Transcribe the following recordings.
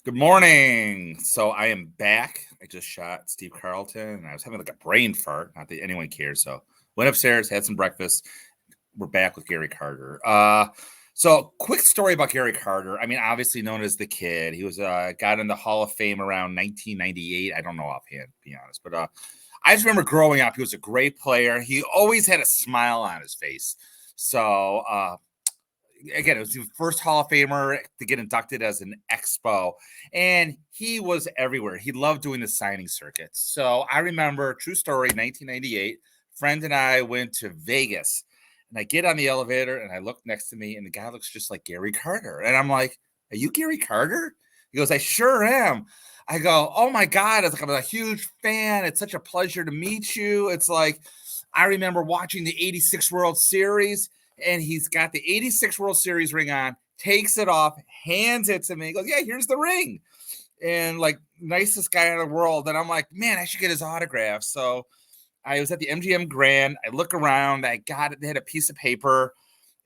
Good morning. So I am back. I just shot Steve Carlton and I was having like a brain fart. Not that anyone cares. So went upstairs, had some breakfast. We're back with Gary Carter. So quick story about Gary Carter. I mean, obviously known as the Kid. He was got in the Hall of Fame around 1998. I don't know offhand, to be honest, but I just remember growing up. He was a great player. He always had a smile on his face. So again, it was the first Hall of Famer to get inducted as an Expo, and he was everywhere. He loved doing the signing circuits. So I remember, true story, 1998. Friend and I went to Vegas, and I get on the elevator, and I look next to me, and the guy looks just like Gary Carter, and I'm like, "Are you Gary Carter?" He goes, "I sure am." I go, "Oh my God!" I'm a huge fan. It's such a pleasure to meet you. It's like I remember watching the '86 World Series and he's got the 86 World Series ring on, takes it off, hands it to me. He goes, "Yeah, here's the ring." And like, nicest guy in the world. And I'm like, man, I should get his autograph. So I was at the MGM Grand. I look around. I got it. They had a piece of paper.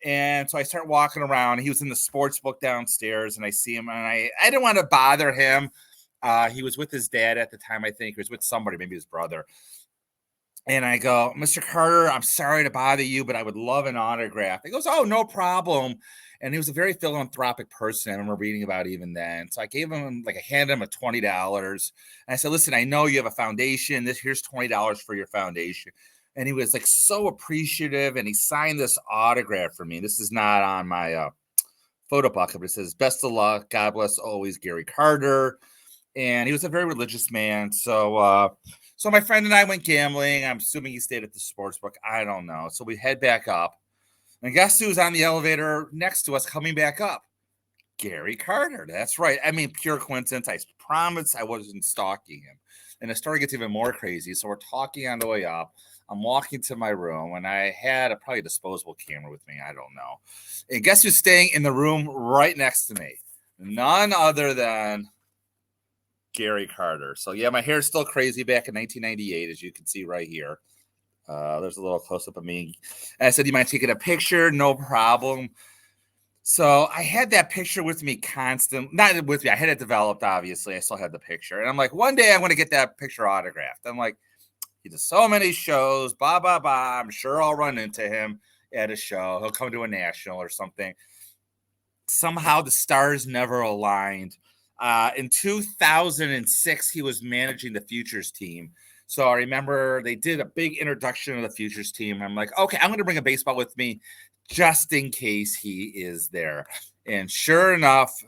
And so I start walking around. He was in the sports book downstairs, and I see him. And I didn't want to bother him. He was with his dad at the time, I think. He was with somebody, maybe his brother. And I go, "Mr. Carter, I'm sorry to bother you, but I would love an autograph." He goes, "Oh, no problem." And he was a very philanthropic person. I remember reading about even then. So I gave him, like, I handed him a $20. And I said, "Listen, I know you have a foundation. Here's $20 for your foundation." And he was like so appreciative. And he signed this autograph for me. This is not on my photo bucket, but it says, "Best of luck. God bless always, Gary Carter." And he was a very religious man. So my friend and I went gambling. I'm assuming he stayed at the sports book. I don't know. So we head back up. And guess who's on the elevator next to us coming back up? Gary Carter. That's right. I mean, pure coincidence. I promise I wasn't stalking him. And the story gets even more crazy. So we're talking on the way up. I'm walking to my room, and I had probably a disposable camera with me. I don't know. And guess who's staying in the room right next to me? None other than Gary Carter. So yeah, my hair's still crazy back in 1998, as you can see right here. There's a little close up of me. And I said, "You mind taking a picture?" No problem. So I had that picture with me constant, not with me. I had it developed, obviously. I still had the picture. And I'm like, one day I'm going to get that picture autographed. I'm like, he does so many shows, blah, blah, blah. I'm sure I'll run into him at a show. He'll come to a national or something. Somehow the stars never aligned. In 2006, he was managing the Futures team. So I remember they did a big introduction of the Futures team. I'm like, okay, I'm going to bring a baseball with me just in case he is there. And sure enough,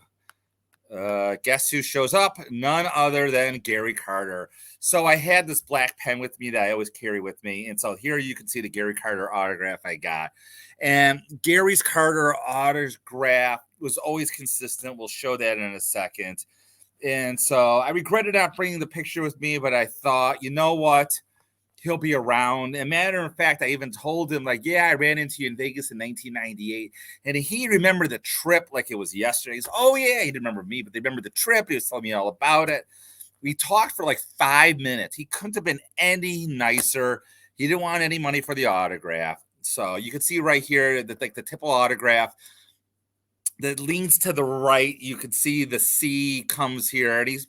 guess who shows up? None other than Gary Carter. So I had this black pen with me that I always carry with me. And so here you can see the Gary Carter autograph I got. And Gary's Carter autograph was always consistent. We'll show that in a second. And so I regretted not bringing the picture with me, but I thought, you know what? He'll be around. And matter of fact, I even told him, like, yeah, I ran into you in Vegas in 1998. And he remembered the trip like it was yesterday. He's, oh, yeah, he didn't remember me, but they remembered the trip. He was telling me all about it. We talked for like 5 minutes. He couldn't have been any nicer. He didn't want any money for the autograph. So you can see right here that, like, the typical autograph that leans to the right. You can see the C comes here, and he's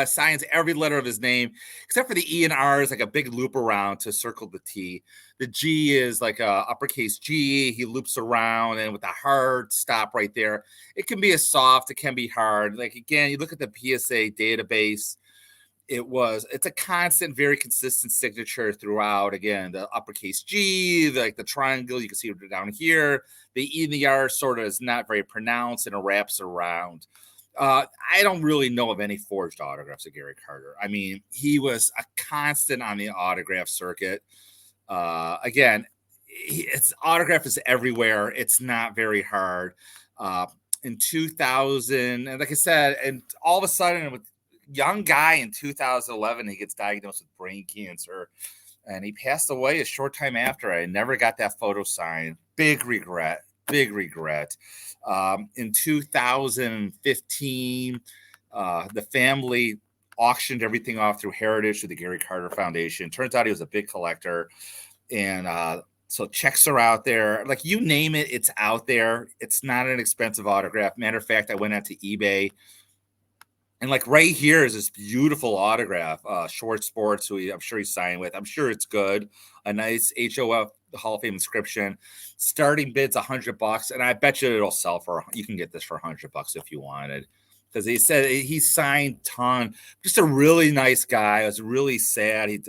signs every letter of his name except for the E and R is like a big loop around to circle the T. The G is like a uppercase G. He loops around, and with a hard stop right there, it can be a soft, it can be hard. Like, again, you look at the PSA database, it's a constant, very consistent signature throughout. Again, the uppercase G, like the triangle, you can see it down here. The E and the R sort of is not very pronounced, and it wraps around. I don't really know of any forged autographs of Gary Carter. I mean, he was a constant on the autograph circuit. Again, its autograph is everywhere. It's not very hard. In 2000, and like I said, and all of a sudden, with young guy in 2011, he gets diagnosed with brain cancer, and he passed away a short time after. I never got that photo signed. Big regret. Big regret. In 2015, the family auctioned everything off through Heritage, through the Gary Carter Foundation. Turns out he was a big collector. And so checks are out there. Like, you name it, it's out there. It's not an expensive autograph. Matter of fact, I went out to eBay And like right here is this beautiful autograph, Short Sports, who I'm sure he's signed with. I'm sure it's good. A nice HOF Hall of Fame inscription. Starting bid's $100, and I bet you it'll sell for. You can get this for $100 if you wanted, because he said he signed ton. Just a really nice guy. I was really sad. He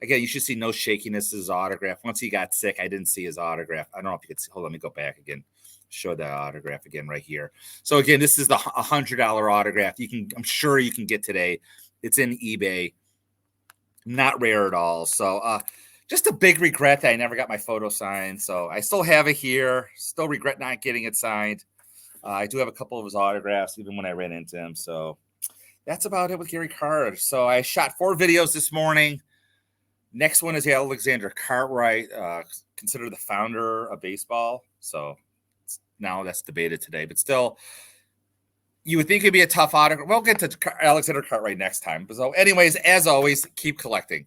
again, you should see no shakiness his autograph. Once he got sick, I didn't see his autograph. I don't know if you could see. Hold on, let me go back again. Show that autograph again right here. So again, this is the $100 autograph. I'm sure you can get today. It's in eBay. Not rare at all. So just a big regret that I never got my photo signed. So I still have it here. Still regret not getting it signed. I do have a couple of his autographs, even when I ran into him. So that's about it with Gary Carter. So I shot 4 videos this morning. Next one is Alexander Cartwright, considered the founder of baseball. So now that's debated today, but still, you would think it'd be a tough autograph. We'll get to Alexander Cartwright next time. So anyways, as always, keep collecting.